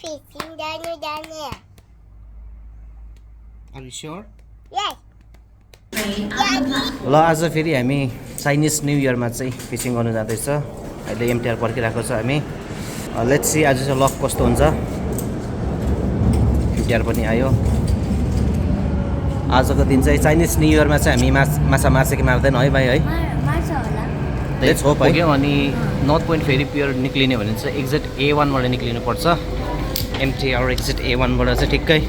fishing down there. Are you sure? Yes. ल आज फेरि हामी चाइनिज न्यू इयरमा चाहिँ फिसिङ गर्नु जाँदैछ। अहिले एमटिआर पर्खिरहेको छ हामी। लेट्स सी आज चाहिँ लक कस्तो हुन्छ। एमटिआर पनि आयो। आजको दिन चाहिँ चाइनिज न्यू इयरमा चाहिँ हामी माछा मार्छ कि मार्दैन है भाइ है? मार्छ होला। लेट्स होप है। अनि नर्थ पोइन्ट फेरि पियर निक्लिने भने चाहिँ एक्जिट A1बाट निक्लिनुपर्छ। एमटिआर एक्जिट A1बाट चाहिँ ठिक्कै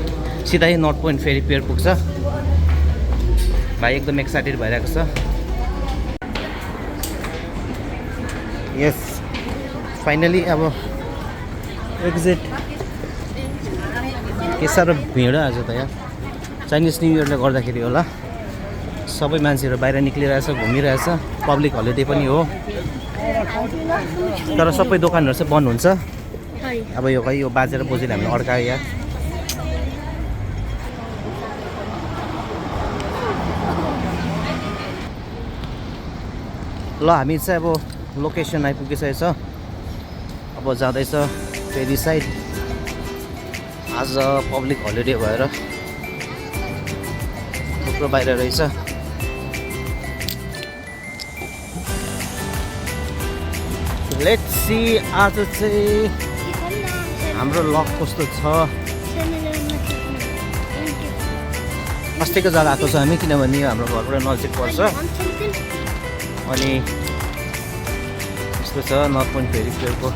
सिधै नर्थ पोइन्ट फेरि पियर पुग्छ। भाइ एकदम एक्साइटेड भइरहेको छ। यस फाइनली अब एक्जिट। के साह्रो भिड आज त यहाँ चाइनिज न्यू इयरले गर्दाखेरि होला। सबै मान्छेहरू बाहिर निक्लिरहेछ, घुमिरहेछ। पब्लिक हलिडे पनि हो, तर सबै दोकानहरू चाहिँ बन्द हुन्छ। अब यो खै यो बाजेर बोजूले हामीलाई अड्कायो यहाँ। ल हामी चाहिँ अब लोकेसन आइपुगिसकेको छ। अब जाँदैछ फेरि साइड। आज पब्लिक हलिडे भएर थुप्रो बाहिर रहेछ। लेट्स सी आज चाहिँ हाम्रो लक कस्तो छ। अस्तिको जग्गा आएको छ हामी, किनभने यो हाम्रो घरबाट नजिक पर्छ। अनि यस्तो छ नर्थ पोइन्ट फेरि पियरको।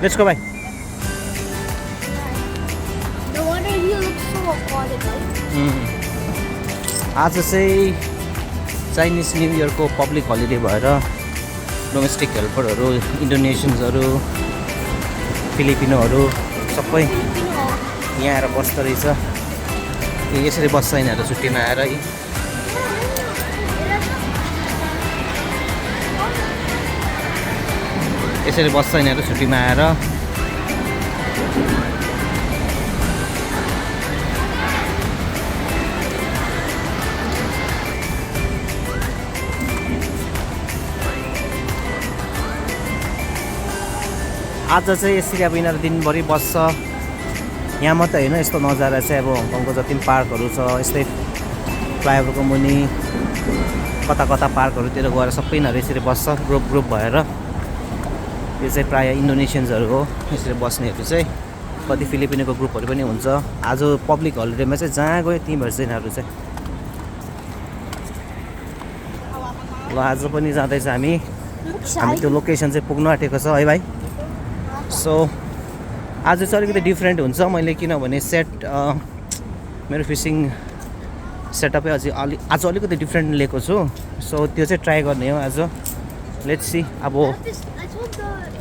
Let's go, bye. The water here looks so aquatic, right? आज चाहिँ चाइनिज न्यू इयरको पब्लिक हलिडे भएर डोमेस्टिक हेल्परहरू, इन्डोनेसियन्सहरू, फिलिपिनोहरू सबै यहाँ आएर बस्दो रहेछ। यसरी बस्छ यिनीहरू छुट्टीमा आएर है। यसरी बस्छ यिनीहरू छुट्टीमा आएर। आज चाहिँ यसरी अब यिनीहरू दिनभरि बस्छ। यहाँ मात्रै होइन, यस्तो नजारा चाहिँ अब हङकङको जति पनि पार्कहरू छ, यस्तै फ्लाइओभरको मुनि कता कता पार्कहरूतिर गएर सबै यिनीहरू यसरी बस्छ ग्रुप ग्रुप भएर। यो चाहिँ प्रायः इन्डोनेसियन्सहरू हो यसरी बस्नेहरू चाहिँ। कति फिलिपिनको ग्रुपहरू पनि हुन्छ। आज पब्लिक हलिडेमा चाहिँ जहाँ गयो त्यहीँभर चाहिँ यिनीहरू चाहिँ। ल आज पनि जाँदैछ हामी त्यो लोकेसन चाहिँ पुग्नु आँटेको छ है भाइ। सो आज चाहिँ अलिकति डिफ्रेन्ट हुन्छ। मैले किनभने मेरो फिसिङ सेटअपै आज अलिकति डिफ्रेन्ट लिएको छु। सो त्यो चाहिँ ट्राई गर्ने हो आज। लेट्स सी अब।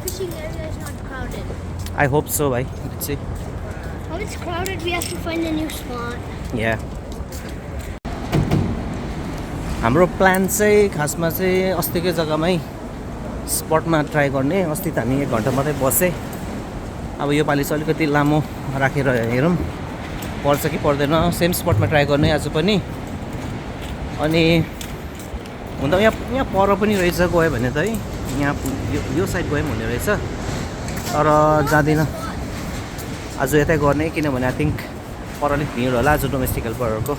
Fishing area is not crowded. I hope so, bhai. Let's see. When it's crowded, we have to find a new spot. Yeah. हाम्रो प्लान चाहिँ खासमा चाहिँ अस्तिकै जग्गामै स्पटमा ट्राई गर्ने। अस्ति त हामी 1 घन्टा मात्रै बसेँ। अब यो पालि चाहिँ अलिकति लामो राखेर हेरौँ पर्छ कि पर्दैन। सेम स्पटमा ट्राई गर्ने आज पनि। अनि हुन त यहाँ पर पनि रहेछ, गयो भने त है यहाँ यो साइड गयौँ हुने रहेछ, तर जाँदिनँ आज यतै गर्ने। किनभने आई थिङ्क पर अलिक भिड होला आज डोमेस्टिक हेल्परहरूको।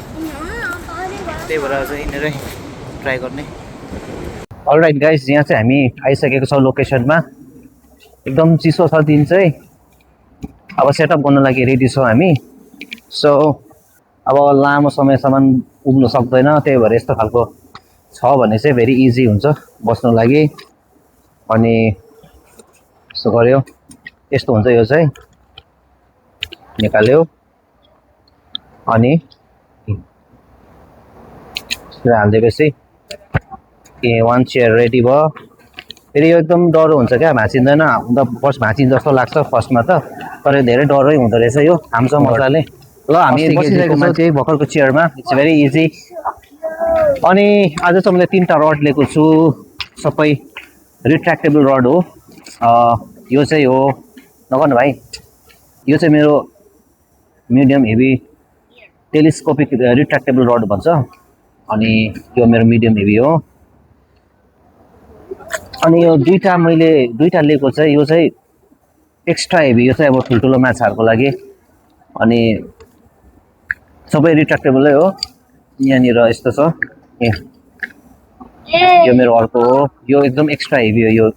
त्यही भएर चाहिँ यिनीहरू ट्राई गर्ने। अलराइट गाइस, यहाँ चाहिँ हामी आइसकेको छौँ लोकेसनमा। एकदम चिसो छ दिन चाहिँ। अब सेटअप गर्नु लागि रेडी छौँ हामी। सो अब लामो समयसम्म उभ्नु सक्दैन, त्यही भएर यस्तो खालको छ भने चाहिँ भेरी इजी हुन्छ बस्नु लागि। अनि यसो गऱ्यो यस्तो हुन्छ यो चाहिँ। निकाल्यो अनि यो हालिदिएपछि वान चेयर रेडी भयो। फेरि यो एकदम डह्रो हुन्छ क्या, भाँचिँदैन। अन्त फर्स्ट भाँचिन्छ जस्तो लाग्छ फर्स्टमा त, तर धेरै डह्रै हुँदो रहेछ। यो हाम्छ मजाले। ल हामी बसिरहेको छौँ त्यही भर्खरको चेयरमा। It's very easy. अनि आज चाहिँ मैले 3टा रड लिएको छु, सबै रिट्र्याक्टेबल रड हो। यो चाहिँ हो, नगर्नु भाइ, यो चाहिँ मेरो मिडियम हेभी टेलिस्कोपिक रिट्र्याक्टेबल रड भन्छ। अनि यो मेरो मिडियम हेभी हो। अनि यो मैले दुईटा लिएको चाहिँ, यो चाहिँ एक्स्ट्रा हेभी, यो चाहिँ अब ठुल्ठुलो माछाहरूको लागि। अनि सबै रिट्र्याक्टेबलै हो। यहाँनिर यस्तो छ, यो मेरो अर्को हो, यो एकदम एक्स्ट्रा हेभी हो यो।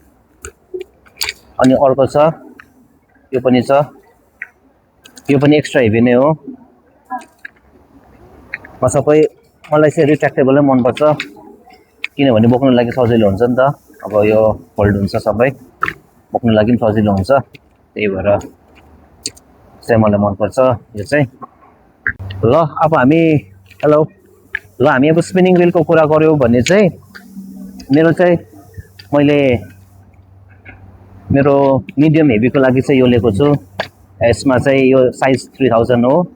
अनि अर्को छ, यो पनि छ, यो पनि एक्स्ट्रा हेभी नै हो। मलाई चाहिँ रिट्र्याक्टेबलै मनपर्छ, किनभने बोक्नु लागि सजिलो हुन्छ नि त। अब यो फोल्ड हुन्छ, सबै बोक्नु लागि पनि सजिलो हुन्छ, त्यही भएर चाहिँ मलाई मनपर्छ यो चाहिँ। ल अब हामी अब स्पिनिङ विलको कुरा गऱ्यौँ भने चाहिँ मैले मेरो मिडियम हेभीको लागि चाहिँ यो लिएको छु। यसमा चाहिँ यो साइज 3000 हो।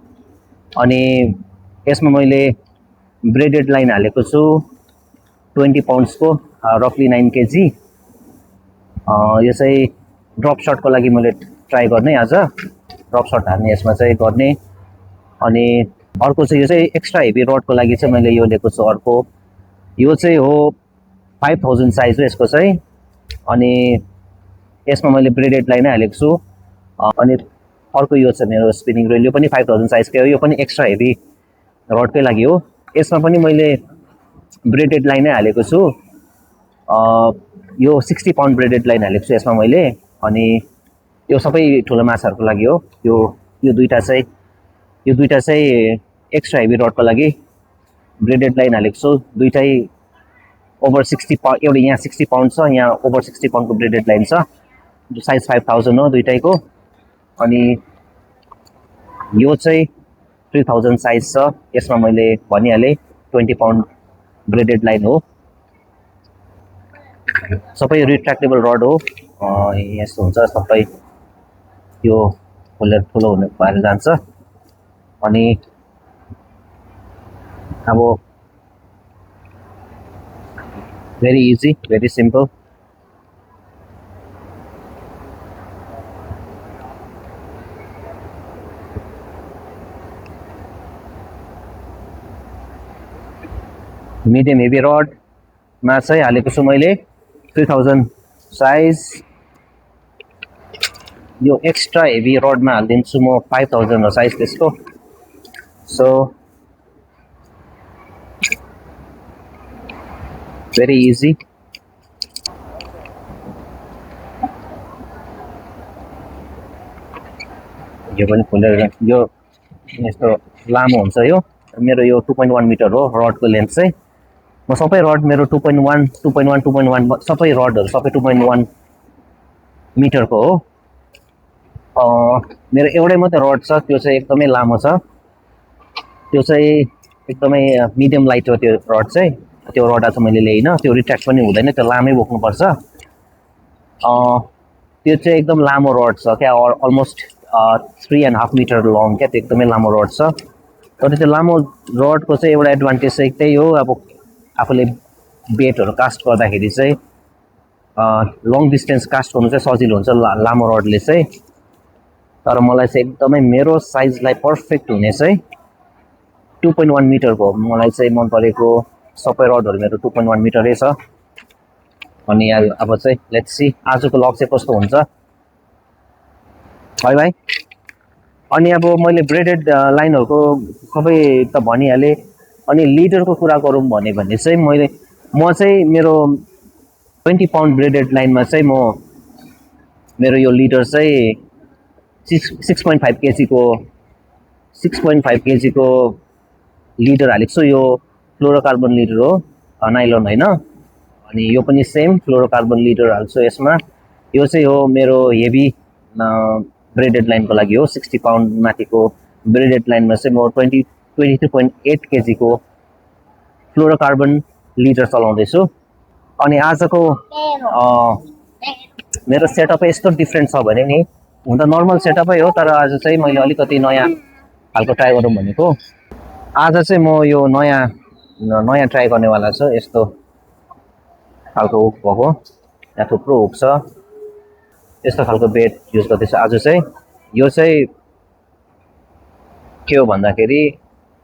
अनि यसमा मैले ब्रेडेड लाइन हालेको छु 20 पाउन्ड्सको, रफली 9 kg। यो चाहिँ ड्रप शटको लागि मैले ट्राई गर्ने, आज ड्रप शट हाल्ने यसमा चाहिँ गर्ने। अनि अर्को चाहिँ यो चाहिँ एक्स्ट्रा हेभी रडको लागि चाहिँ मैले यो लिएको छु अर्को। यो चाहिँ हो 5000 साइज हो यसको चाहिँ। अनि यसमा मैले ब्रेडेड लाइन नै हालेको छु। अनि अर्को यो छ मेरो स्पिनिङ रेल, यो पनि 5000 साइजकै हो, यो पनि एक्स्ट्रा हेभी रडकै लागि हो। यसमा पनि मैले ब्रेडेड लाइन नै हालेको छु, यो 60 पाउन्ड ब्रेडेड लाइन हालेको छु यसमा मैले। अनि यो सबै ठुलो माछाहरूको लागि हो। यो दुईटा चाहिँ एक्स्ट्रा हेभी रडको लागि ब्रेडेड लाइन हालेको छु। दुईटै ओभर 60 पाउन्ड, एउटा यहाँ 60 पाउन्ड छ, यहाँ ओभर 60 पाउन्डको ब्रेडेड लाइन छ। साइज 5000 हो दुईटैको। अनि यो चाहिँ 3000 साइज छ, यसमा मैले भनिहालेँ 20 पाउन्ड ब्रेडेड लाइन हो। सबै रिट्र्याक्टेबल रड हो। यस्तो हुन्छ सबै, यो फुलेर ठुलो हुने भएर जान्छ। अनि अब very easy, very simple. Medium heavy रडमा चाहिँ हालेको छु मैले 3000 साइज। यो एक्स्ट्रा हेभी रडमा हालिदिन्छु म 5000 हो साइज त्यसको। So very easy. यो पनि फुलेर, यो यस्तो लामो हुन्छ। यो मेरो यो 2.1 मिटर हो रडको लेन्थ चाहिँ। म सबै रड मेरो 2.1 सबै रडहरू सबै 2.1 मिटरको हो। मेरो एउटै मात्रै रड छ, त्यो चाहिँ एकदमै लामो छ, त्यो चाहिँ एकदमै मिडियम लाइट हो त्यो रड चाहिँ। त्यो रड चाहिँ मैले ल्याइनँ, त्यो रिट्र्याक्ट पनि हुँदैन, त्यो लामै बोक्नुपर्छ। त्यो चाहिँ एकदम लामो रड छ क्या, अलमोस्ट 3.5 मिटर लङ क्या, त्यो एकदमै लामो रड छ। तर त्यो लामो रडको चाहिँ एउटा एडभान्टेज चाहिँ त्यही हो, अब आफूले बेटहरू कास्ट गर्दाखेरि चाहिँ लङ डिस्टेन्स कास्ट गर्नु चाहिँ सजिलो हुन्छ लामो रडले चाहिँ। तर मलाई चाहिँ एकदमै मेरो साइजलाई पर्फेक्ट हुने चाहिँ 2.1 मिटरको मलाई चाहिँ मन परेको। सबै रडहरू मेरो 2.1 मिटरै छ। अनि अब चाहिँ लेट्स सी आजको लग चाहिँ कस्तो हुन्छ है भाइ। अनि अब मैले ब्रेडेड लाइनहरूको सबै त भनिहालेँ। अनि लिडरको कुरा गरौँ भने चाहिँ म चाहिँ मेरो 20 पाउन्ड ब्रेडेड लाइनमा चाहिँ मेरो यो लिडर चाहिँ 6.5 केजीको लिडर हालेको छु। यो फ्लोरोकार्बन लिडर हो, नाइलोन होइन। अनि यो पनि सेम फ्लोरोकार्बन लिडर हाल्छु यसमा। यो चाहिँ हो मेरो हेभी ब्रेडेड लाइनको लागि हो 60 पाउन्ड माथिको ब्रेडेड लाइनमा चाहिँ म 23.8 केजीको फ्लोरोकार्बन लिटर चलाउँदैछु अनि आजको मेरो सेटअपै यस्तो डिफ्रेन्ट छ भने नि हुन त नर्मल सेटअपै हो तर आज चाहिँ मैले अलिकति नयाँ खालको ट्राई गरौँ भनेको आज चाहिँ म यो नयाँ ट्राई गर्नेवाला छु यस्तो खालको हुक भएको यहाँ थुप्रो हुक छ यस्तो खालको बेड युज गर्दैछु आज चाहिँ यो चाहिँ के हो भन्दाखेरि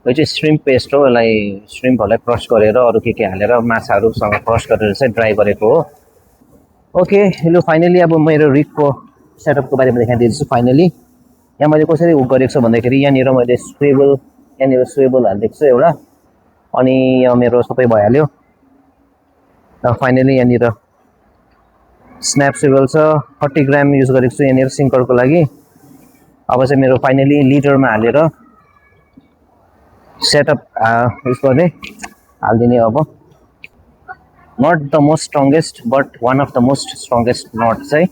यो चाहिँ श्रिम्प पेस्ट हो यसलाई श्रिम्पहरूलाई क्रस गरेर अरू के हालेर माछाहरूसँग क्रस गरेर चाहिँ ड्राई गरेको हो ओके लु फाइनली अब मेरो रिगको सेटअपको बारेमा देखाइदिन्छु फाइनली यहाँ मैले कसरी हुक गरेको छु भन्दाखेरि यहाँनिर मैले यहाँनिर स्वेबल हालिदिएको छु एउटा अनि यहाँ मेरो सबै भइहाल्यो र फाइनली यहाँनिर स्न्याप स्वेबल छ 40 ग्राम युज गरेको छु यहाँनिर सिङ्करको लागि अब चाहिँ मेरो फाइनली लिटरमा हालेर सेटअप युज गर्ने हालिदिने अब not the most strongest but one of the most strongest knot चाहिँ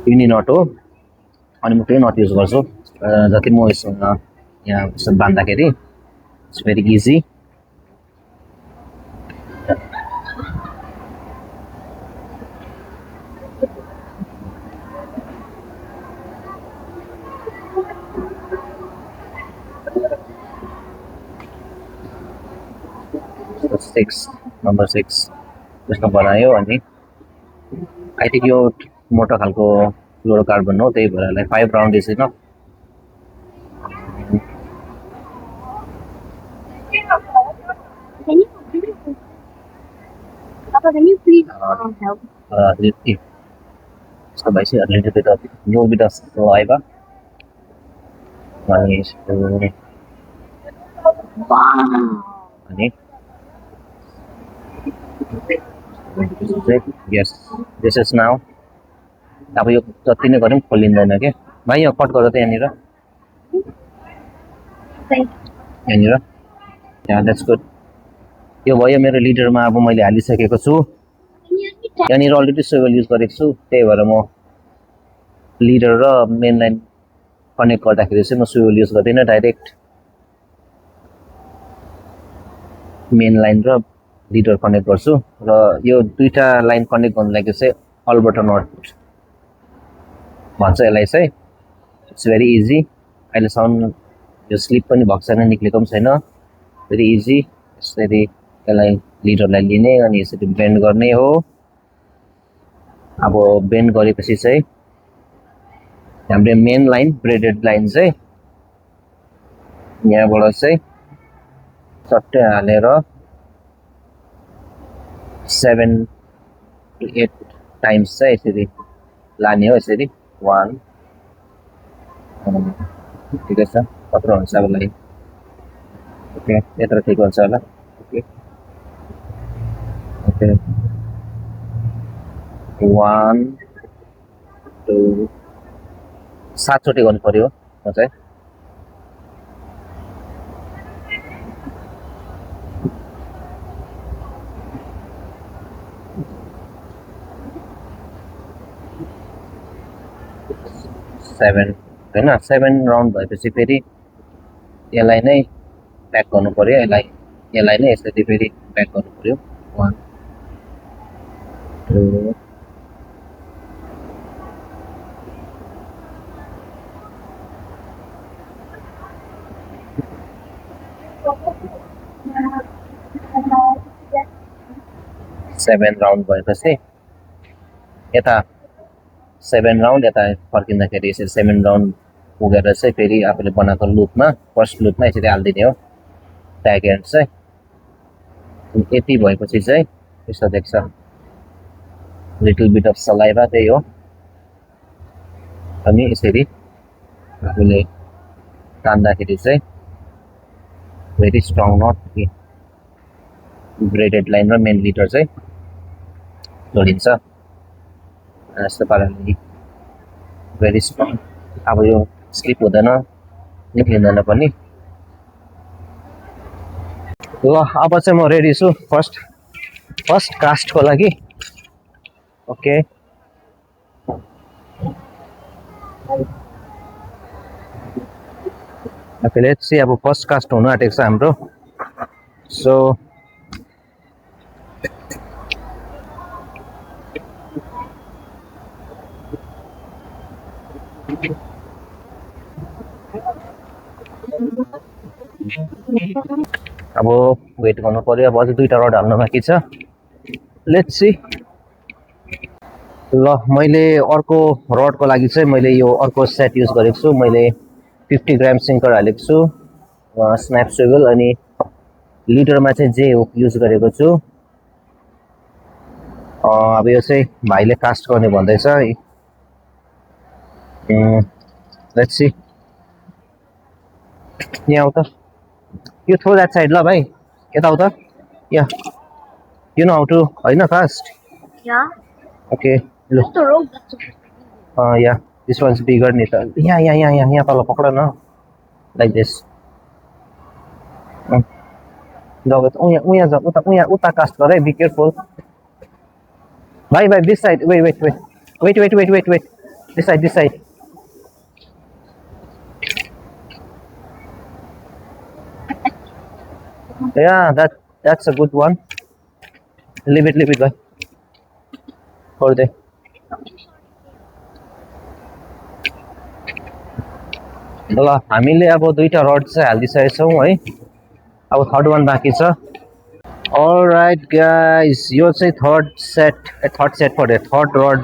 युनि नट हो अनि म त्यही नट युज गर्छु जति म यसो यहाँ यसो बाँध्दाखेरि इट्स भेरी इजी नम्बर 6 त्यसमा बनायो अनि आई थिङ्क यो मोटो खालको फ्लोरोकार्बन हो त्यही भएर यसलाई 5 round is enough Can you please help? So basically a little bit of saliva. Wow. Yes, this is now. अब यो जति नै गरे पनि खोलिँदैन के भाइ यो कट गर त यहाँनिर यहाँ द्याट्स गुड यो भयो मेरो लिटरमा अब मैले हालिसकेको छु यहाँनिर अलरेडी स्वेबल युज गरेको छु त्यही भएर म लिटर र मेन लाइन कनेक्ट गर्दाखेरि चाहिँ म स्वेबल युज गर्दिनँ डाइरेक्ट मेन लाइन र लिटर कनेक्ट गर्छु र यो दुईटा लाइन कनेक्ट गर्नु लागि चाहिँ अल्बर्टा नट भन्छ यसलाई चाहिँ इट्स भेरी इजी अहिलेसम्म यो स्लिप पनि भएको छैन निक्लेको पनि छैन भेरी इजी यसरी यसलाई लिटरलाई लिने अनि यसरी बेन्ड गर्ने हो अब बेन्ड गरेपछि चाहिँ हाम्रो मेन लाइन ब्रेडेड लाइन चाहिँ यहाँबाट चाहिँ चट्टै हालेर 7 to 8 टाइम्स चाहिँ यसरी लाने हो यसरी 1 ठिकै छ कत्रो हुन्छ अब लाइन ओके यत्रो ठिक हुन्छ होला ओके ओके 1 2 7 चोटि गर्नु पर्यो म चाहिँ सेभेन 7 राउन्ड भएपछि फेरि यसलाई नै प्याक गर्नु पर्यो यसलाई नै यसरी फेरि प्याक गर्नु पर्यो 1 2 7 राउन्ड भएपछि यता 7 राउन्ड यता फर्किँदाखेरि यसरी 7 राउन्ड पुगेर चाहिँ फेरि आफूले बनाएको लुपमा फर्स्ट लुपमा यसरी हालिदिने हो ट्याग एन्ड चाहिँ यति भएपछि चाहिँ यस्तो देख्छ लिटल बिट अफ सलाइभा त्यही हो अनि यसरी आफूले तान्दाखेरि चाहिँ very strong knot braided line र मेन लिटर चाहिँ जोडिन्छ यस्तो पाराले भेरी स्ट्रङ अब यो स्लिप हुँदैन निक्लिँदैन पनि ल अब चाहिँ म रेडी छु फर्स्ट कास्टको लागि ओके Okay, let's see अब फर्स्ट कास्ट हुनु आँटेको छ हाम्रो सो अब वेट गर्नु पर्यो अब अझै 2टा रड हाल्न बाँकी छ लेट्स सी ल मैले अर्को रडको लागि चाहिँ मैले यो अर्को सेट युज गरेको छु मैले 50 ग्राम सिङ्कर हालेको छु स्न्याप स्विगल अनि लिटरमा चाहिँ जे हुक युज गरेको छु अब यो चाहिँ भाइले कास्ट गर्ने भन्दैछ लेट्स सी यहाँ आउ त यो थ्रो द्याट साइड ल भाइ यता आउ त yeah you know how to हैन कास्ट Yeah. ओके ल Just the rope. Yeah this one's bigger नि त यहाँ तल पक्ड न लाइक दिस जब उहाँ जा उता कास्ट गर है बी केयरफुल भाइ this side wait this side Yeah, that's a good one. Leave it, bhai. Hold there. ल हामीले अब 2टा रड चाहिँ हालिदिसकेका छौँ है अब थर्ड वान बाँकी छ अलराइट गाइस यो चाहिँ थर्ड रड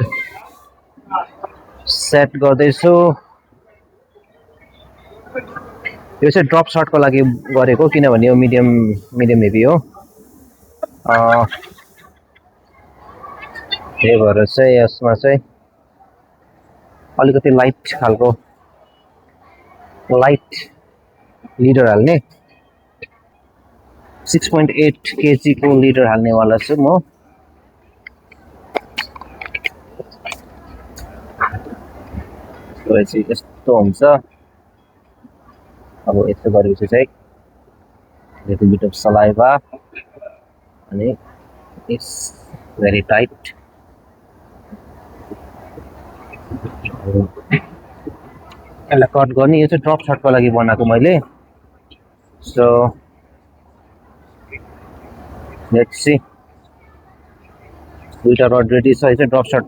सेट गर्दैछु यो चाहिँ ड्रप शटको लागि गरेको किनभने यो मिडियम हेभी हो त्यही भएर चाहिँ यसमा चाहिँ अलिकति लाइट खालको लाइट लिडर हाल्ने 6.8 kg को लिडर हाल्नेवाला छु म चाहिँ यस्तो हुन्छ अब यस्तो गरेपछि चाहिँ little bit of saliva and it's very tight यसलाई कट गर्ने यो चाहिँ ड्रप शटको लागि बनाएको मैले सो लेट्स सी 2टा रड रेडी छ यो चाहिँ ड्रप शट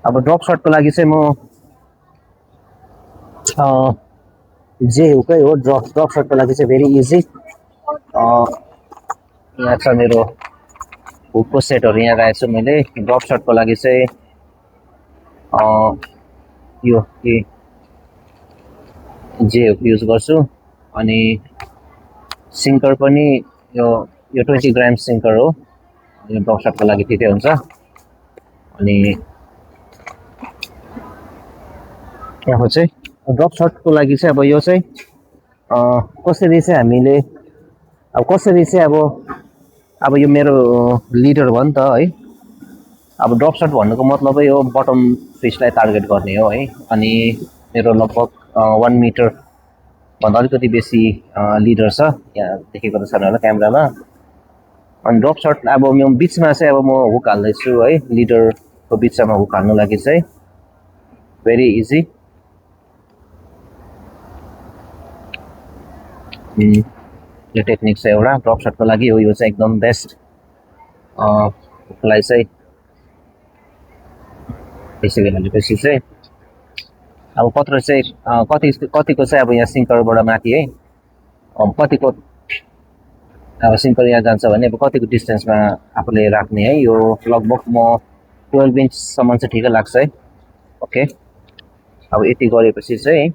अब ड्रप शटको लागि चाहिँ म जे हुकै हो ड्रप शटको लागि चाहिँ भेरी इजी यहाँ छ मेरो हुकको सेटहरू यहाँ राखेको छु मैले ड्रप शटको लागि चाहिँ यो जे हुक युज गर्छु अनि सिङ्कर पनि यो 20 ग्राम सिङ्कर हो यो ड्रप शटको लागि ठिकै हुन्छ अनि यहाँ चाहिँ ड्रप शटको लागि चाहिँ अब यो चाहिँ कसरी चाहिँ हामीले अब कसरी चाहिँ अब यो मेरो लिडर भयो नि त है अब ड्रप शट भन्नुको मतलबै यो बटम फिसलाई टार्गेट गर्ने हो है अनि मेरो लगभग 1 मिटर भन्दा अलिकति बेसी लिडर छ यहाँ देखेको त छैन होला क्यामेरामा अनि ड्रप शट अब म बिचमा चाहिँ अब म हुक हाल्दैछु है लिडरको बिचमा हुक हाल्नु लागि चाहिँ भेरी इजी यो टेक्निक चाहिँ एउटा ड्रप शटको लागि हो यो चाहिँ एकदम बेस्ट हुकलाई चाहिँ त्यसरी हालेपछि चाहिँ अब कत्रो चाहिँ कतिको चाहिँ अब यहाँ सिङ्करबाट माथि है कतिको अब सिङ्कर यहाँ जान्छ भने अब कतिको डिस्टेन्समा आफूले राख्ने है यो लगभग म 12 इन्चसम्म चाहिँ ठिकै लाग्छ है ओके अब यति गरेपछि चाहिँ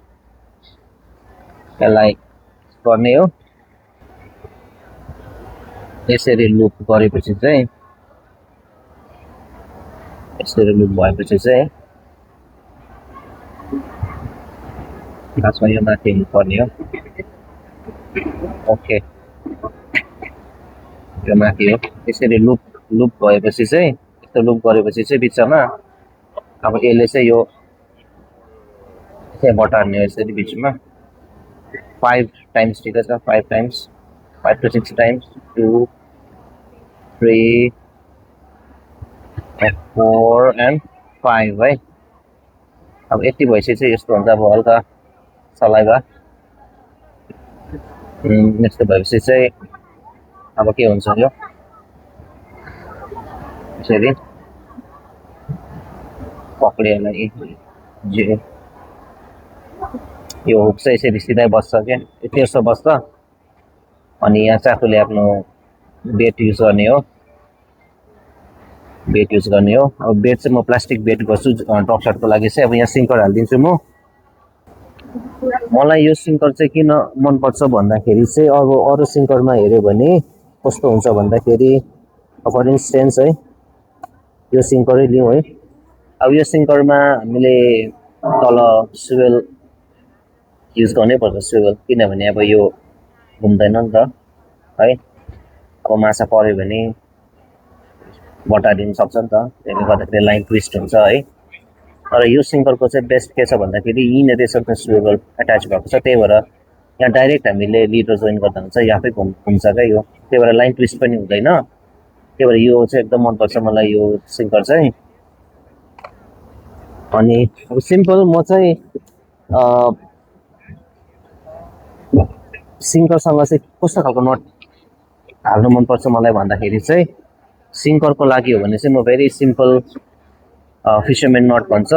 यसलाई गर्ने हो यसरी लुप गरेपछि चाहिँ यसरी लुप भएपछि चाहिँ खासमा यो माथि पर्ने हो ओके यो माथि हो यसरी लुप भएपछि चाहिँ यस्तो लुप गरेपछि चाहिँ बिचमा अब यसले चाहिँ यो चाहिँ बटार्ने हो यसरी बिचमा 5 टाइम्स ठिकै छ 5 टाइम्स 5 to 6 टाइम्स 2 3 4 and 5 है अब यति भएपछि चाहिँ यस्तो हुन्छ अब हल्का सलाइभा यस्तो भएपछि चाहिँ अब के हुन्छ यो यसरी पक्रिएलाई जे यो हुक चाहिँ यसरी सिधै बस्छ क्या तेर्सो बस्छ अनि यहाँ चाहिँ आफूले आफ्नो बेट युज गर्ने हो अब बेट चाहिँ म प्लास्टिक बेट गर्छु ड्रप सर्टको लागि चाहिँ अब यहाँ सिङ्कर हालिदिन्छु म मलाई यो सिङ्कर चाहिँ किन मनपर्छ भन्दाखेरि चाहिँ अब अरू सिङ्करमा हेऱ्यो भने कस्तो हुन्छ भन्दाखेरि फर इन्स्टेन्स है यो सिङ्करै लिउँ है अब यो सिङ्करमा हामीले तल सुवेल युज गर्नै पर्छ सुवेल किनभने अब यो घुम्दैन नि त है अब माछा पऱ्यो भने बटाइदिनु सक्छ नि त त्यसले गर्दाखेरि लाइन ट्विस्ट हुन्छ है तर यो सिङ्करको चाहिँ बेस्ट के छ भन्दाखेरि यहीँनिर यसरी सुवेल एट्याच भएको छ त्यही भएर यहाँ डाइरेक्ट हामीले लिडर जोइन गर्दा हुन्छ यो आफै घुम्छ क्या यो त्यही भएर लाइन ट्विस्ट पनि हुँदैन त्यही भएर यो चाहिँ एकदम मनपर्छ मलाई यो सिङ्कर चाहिँ अनि अब सिम्पल म चाहिँ सिङ्करसँग चाहिँ कस्तो खालको नट हाल्नु मनपर्छ मलाई भन्दाखेरि चाहिँ सिङ्करको लागि हो भने चाहिँ म भेरी सिम्पल फिसरम्यान नट भन्छ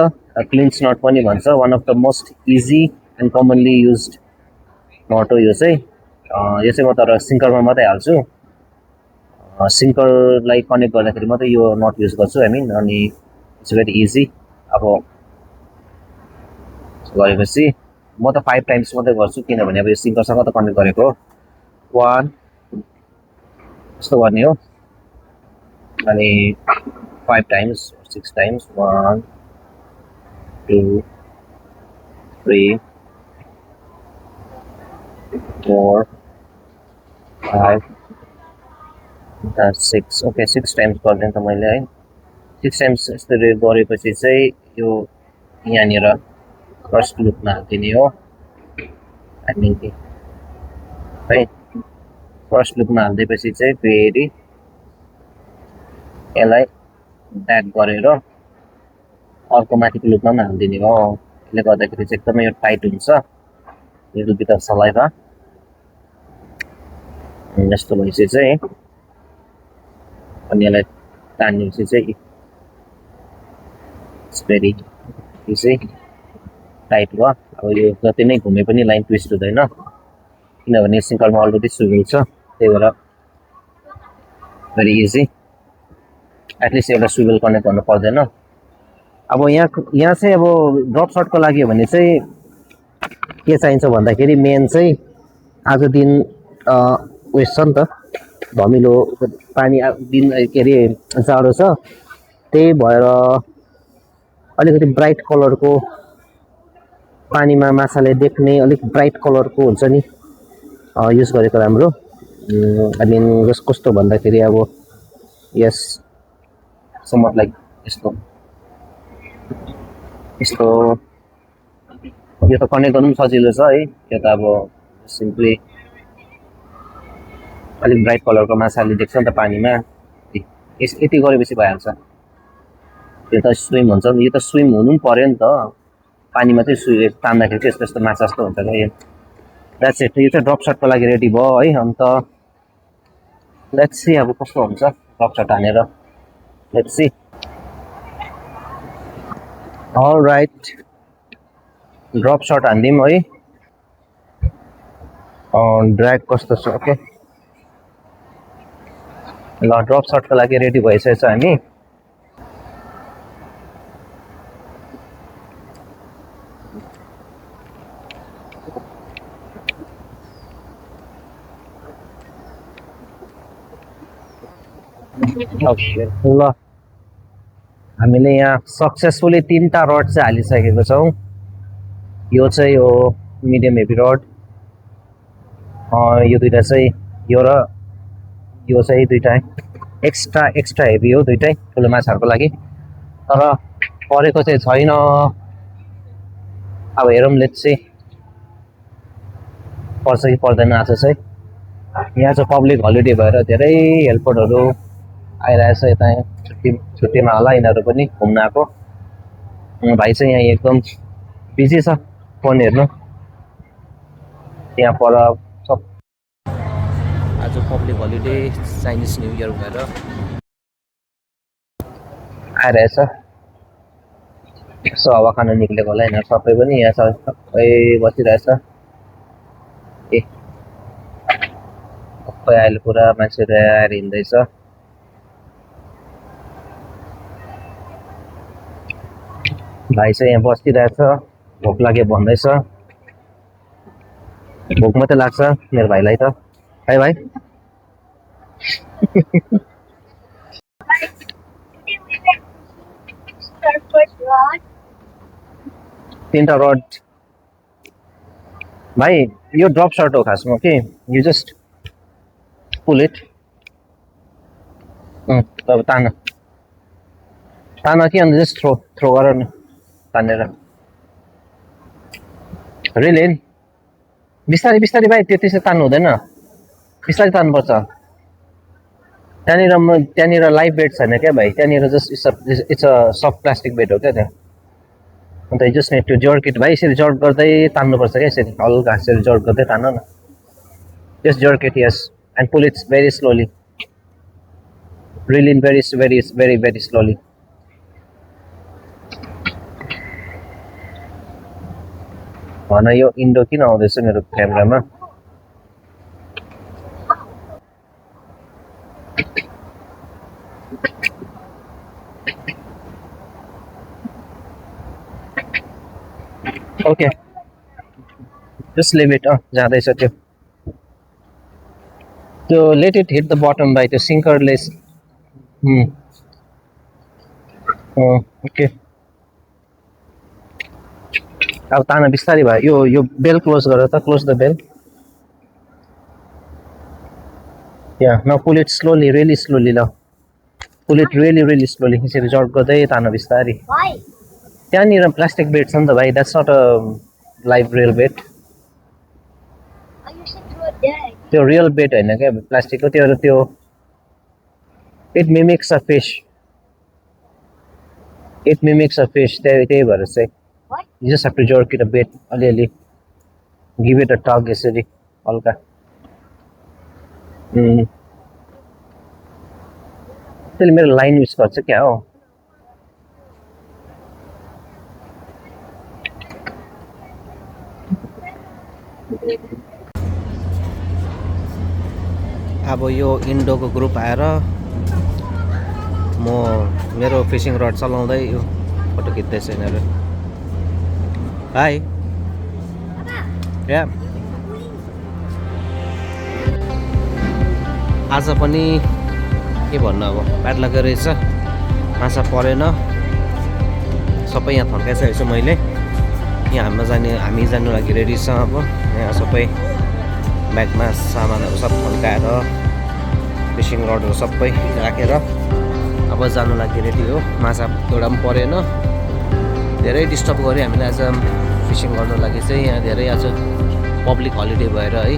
क्लिन्च नट पनि भन्छ one of the most easy and commonly used knot हो यो चाहिँ म तर सिङ्करमा मात्रै हाल्छु सिङ्करलाई कनेक्ट गर्दाखेरि मात्रै यो नट युज गर्छु आई मिन अनि इट्स भेरी इजी अब गरेपछि म त 5 टाइम्स मात्रै गर्छु किनभने अब यो सिङ्करसँग त कनेक्ट गरेको 1 यस्तो गर्ने हो अनि 5 टाइम्स 6 टाइम्स 1 2 3 4 5 6 ओके 6 टाइम्स गरिदिएँ त मैले है 6 टाइम्स यसरी गरेपछि चाहिँ यो यहाँनिर फर्स्ट लुपमा हालिदिने हो आई मिन है फर्स्ट लुपमा हालिदिएपछि चाहिँ फेरि यसलाई ब्याक गरेर अर्को माथिको लुपमा पनि हालिदिने हो यसले गर्दाखेरि चाहिँ एकदमै यो टाइट हुन्छ यो बिटा सलाइभा यस्तो भएपछि चाहिँ अनि यसलाई तान्नेपछि चाहिँ भेरी इजी टाइट भयो अब यो जति नै घुमे पनि लाइन ट्विस्ट हुँदैन किनभने सिङ्करमा अलरेडी सुविल छ त्यही भएर भेरी इजी एटलिस्ट एउटा सुविल कनेक्ट गर्नु पर्दैन अब यहाँ चाहिँ अब ड्रप सर्टको लागि हो भने चाहिँ के चाहिन्छ भन्दाखेरि मेन चाहिँ आज दिन उयस छ नि त धमिलो पानी दिन के अरे जाडो छ त्यही भएर अलिकति ब्राइट कलरको पानीमा माछाले देख्ने अलिक ब्राइट कलरको हुन्छ नि युज गरेको राम्रो आई मिन जस कस्तो भन्दाखेरि अब यस समट लाइक यस्तो यो त कनेक्ट गर्नु पनि सजिलो छ है यो त अब सिम्पली अलिक ब्राइट कलरको माछाले देख्छ नि त पानीमा यति गरेपछि भइहाल्छ यो त स्विम हुन्छ यो त स्विम हुनु पनि पर्यो नि त पानीमा चाहिँ तान्दाखेरि चाहिँ यस्तो यस्तो माछा जस्तो हुन्छ क्या यो द्याट्स इट यो चाहिँ ड्रप सर्टको लागि रेडी भयो है अन्त लेट्स सी अब कस्तो हुन्छ ड्रप सर्ट हानेर let's see alright drop shot हानिदिउँ है ड्र्याग कस्तो छ ओके ल ड्रप सर्टको लागि रेडी भइसकेछ हामी ल हामीले यहाँ सक्सेसफुली 3टा रड चाहिँ हालिसकेको छौँ यो चाहिँ हो मिडियम हेभी रड यो दुईटा चाहिँ यो र यो चाहिँ दुईटा एक्स्ट्रा हेभी हो दुईटै ठुलो माछाहरूको लागि तर परेको चाहिँ छैन अब हेरौँ लेट्स सी पर्छ कि पर्दैन आज चाहिँ यहाँ चाहिँ पब्लिक हलिडे भएर धेरै हेल्परहरू आइरहेछ यता छुट्टीमा होला यिनीहरू पनि घुम्न आएको भाइ चाहिँ यहाँ एकदम बिजी छ फोन हेर्नु यहाँ पर सब आज public holiday Chinese new year भएर आइरहेछ यसो हावा खान निक्लेको होला यिनीहरू सबै पनि यहाँ छ सबै बसिरहेछ ए सबै अहिले पुरा मान्छेहरू आएर हिँड्दैछ भाइ चाहिँ यहाँ बसिरहेछ भोक लाग्यो भन्दैछ भोक मात्रै लाग्छ मेरो भाइलाई त है भाइ तीनटा रड भाइ यो ड्रप सर्ट हो खासमा कि यु जस्ट पुल इट अब तान तान कि अन्त जस्ट थ्रो गर न तानेर रियली बिस्तारै बिस्तारै भाइ त्यो त्यसै तान्नु हुँदैन बिस्तारै तान्नुपर्छ त्यहाँनिर लाइभ बेड छैन क्या भाइ त्यहाँनिर just it's a soft plastic bed हो क्या त्यहाँ अन्त जस्ट नेट त्यो जर्क इट भाइ यसरी जर्क गर्दै तान्नुपर्छ क्या यसरी हल्का यसरी जर्क गर्दै तान न just jerk it yes and pull it's very slowly really very very very very slowly भन यो इन्डो किन आउँदैछ मेरो क्यामेरामा ओके जस्ट लिभ इट जाँदैछ त्यो let it hit the bottom भाइ त्यो सिङ्करले ओके अब तान बिस्तारै भयो यो बेल क्लोज गर त क्लोज द बेल या न pull it slowly really slowly ल pull it really really slowly यसरी जर्क गर्दै तान बिस्तारै त्यहाँनिर प्लास्टिक बेड छ नि त भाइ that's not a live real bait त्यो रियल बेड होइन क्या प्लास्टिकको त्यो इट मिमिक्स अ फिस त्यही भएर चाहिँ you just have to jerk it a bit अलिअलि give it a tug यसरी हल्का त्यसले मेरो लाइन युज गर्छ क्या हो अब यो इन्डोको ग्रुप आएर म मेरो फिसिङ रड चलाउँदै यो फोटो खिच्दैछ यिनीहरू हाई या आज पनि के भन्नु अब ब्याड लाग्दो रहेछ माछा परेन सबै यहाँ थन्काइसकेको छु मैले यहाँ हामी जानु लागि रेडी छ अब यहाँ सबै ब्यागमा सामानहरू सब थन्काएर फिसिङ रडहरू सबै राखेर अब जानु लागि रेडी हो माछा एउटा पनि परेन धेरै डिस्टर्ब गऱ्यो हामीले आज फिसिङ गर्नु लागि चाहिँ यहाँ धेरै आज पब्लिक हलिडे भएर है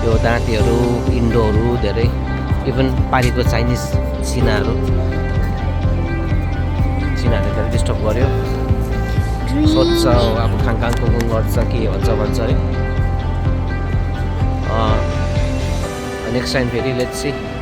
यो दाँतेहरू इन्डोहरू धेरै इभन पारिको चाइनिज चिनाहरूले धेरै डिस्टर्ब गर्यो सोध्छ अब खाङखाङ कुङ गर्छ के भन्छ है नेक्स्ट टाइम फेरि लेट्स सी